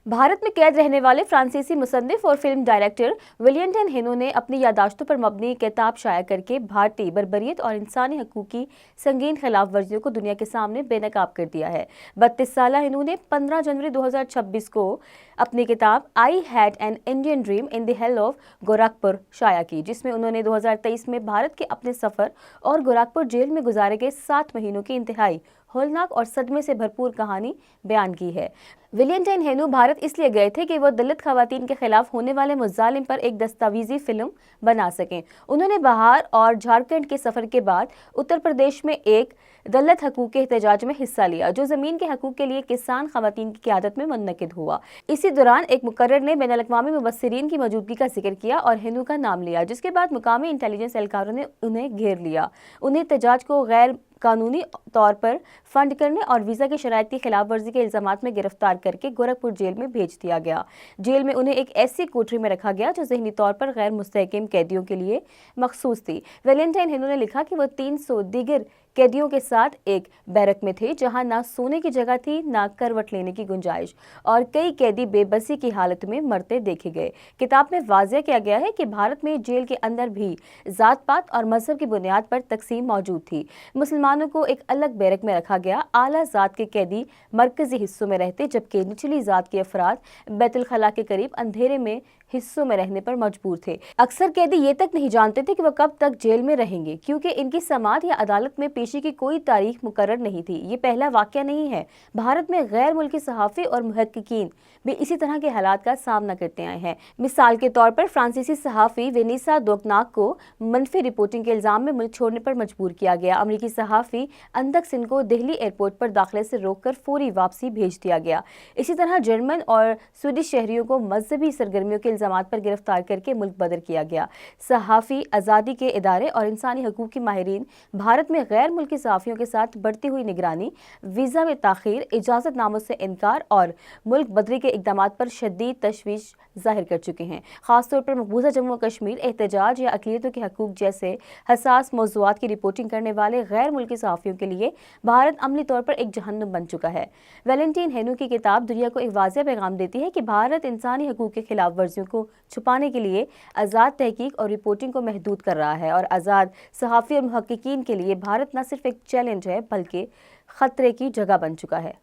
भारत में कैद रहने वाले फ्रांसीसी मुसन्निफ और फिल्म डायरेक्टर विलियंटन हेनो ने अपनी याददाश्तों पर मबनी किताब शाया करके भारतीय बर्बरियत और इंसानी हकूक़ की संगीन खिलाफ वर्जियों को दुनिया के सामने बेनकाब कर दिया है। 32 साला हेनो ने 15 जनवरी 2026 को अपनी किताब I had an Indian dream in the hell of Gorakhpur शाया की, जिसमें उन्होंने 2023 में भारत के अपने सफ़र और गोरखपुर जेल में गुजारे गए 7 महीनों की इंतहाई होलनाक और सदमे से भरपूर कहानी बयान की है। विलियंटन हेनो भारत इसलिए गए थे कि वो दलित खवातीन के खिलाफ होने वाले मुज़ालिम पर एक दस्तावेजी फिल्म बना सकें। उन्होंने बिहार और झारखंड के सफ़र के बाद उत्तर प्रदेश में एक दलित हकूक़ के एहतजाज में हिस्सा लिया, जो ज़मीन के हकूक़ के लिए किसान खवातीन की क़यादत में मुनक़िद हुआ। इसी दौरान एक मुकर्रर ने बैनुल अक़वामी मुबस्सिरीन की मौजूदगी का जिक्र किया और हेनो का नाम लिया, जिसके बाद मुकामी इंटेलिजेंस एहलकारों ने उन्हें घेर लिया। उन्हें एहतजाज को गैर कानूनी तौर पर फंड करने और वीज़ा की शराइत की खिलाफ वर्जी के इल्ज़ामात में गिरफ्तार करके गोरखपुर जेल में भेज दिया गया। जेल में उन्हें एक ऐसी कोठरी में रखा गया जो ज़हनी तौर पर गैर मुस्तहकम कैदियों के लिए मखसूस थी। वैलेंटाइन हेनो ने लिखा कि वो 300 दीगर कैदियों के साथ एक बैरक में थे, जहां ना सोने की जगह थी, ना करवट लेने की गुंजाइश, और कई कैदी बेबसी की हालत में मरते देखे गए। किताब में वाज़ेह किया गया है कि भारत में जेल के अंदर भी जात पात और मजहब की बुनियाद पर तकसीम मौजूद थी। मुसलमानों को एक अलग बैरक में रखा गया। आला जात के कैदी मरकजी हिस्सों में रहते, जबकि निचली जात के अफराद बैतुल खला के करीब अंधेरे में हिस्सों में रहने पर मजबूर थे। अक्सर कैदी ये तक नहीं जानते थे कि वह कब तक जेल में रहेंगे, क्योंकि इनकी समाअत या अदालत में पेशी की कोई तारीख मुकर्रर नहीं थी। ये पहला वाकया नहीं है। भारत में गैर मुल्की सहाफ़ी और मुहक्किकीन भी इसी तरह के हालात का सामना करते आए हैं। मिसाल के तौर पर फ्रांसीसी सहाफ़ी वेनिसा दोगनाक को मनफी रिपोर्टिंग के इल्ज़ाम में मुल्क छोड़ने पर मजबूर किया गया। अमरीकी सहाफ़ी अंदक सिंह को दिल्ली एयरपोर्ट पर दाखिले से रोककर फौरी वापसी भेज दिया गया। इसी तरह जर्मन और स्वीडिश शहरियों को मजहबी सरगर्मियों के इल्ज़ामात पर गिरफ्तार करके मुल्क बदर किया गया। सहाफ़ी आज़ादी के इदारे और इंसानी हकूक़ की माहिरीन भारत में गैर मुल्की सहाफ़ियों के साथ बढ़ती हुई निगरानी, वीज़ा में ताख़ीर, इजाज़तनामों से इनकार और मुल्क बदरी के इक़दामात पर शदीद तशवीश ज़ाहिर कर चुके हैं। ख़ासतौर पर मकबूजा जम्मू और कश्मीर, एहतजाज या अक़लियतों के हकूक़ जैसे हसास मौज़ूआत की रिपोर्टिंग करने वाले गैर मुल्की सहाफ़ियों के लिए भारत अमली तौर पर एक जहन्नुम बन चुका है। वैलेंटाइन हेनो की किताब दुनिया को एक वाज़ेह पैगाम देती है कि भारत इंसानी हकूक़ के खिलाफ वर्जियों को छुपाने के लिए आज़ाद तहकीक और रिपोर्टिंग को महदूद कर रहा है, और आज़ाद सहाफ़ी और मुहक्किकीन के लिए भारत न सिर्फ एक चैलेंज है बल्कि ख़तरे की जगह बन चुका है।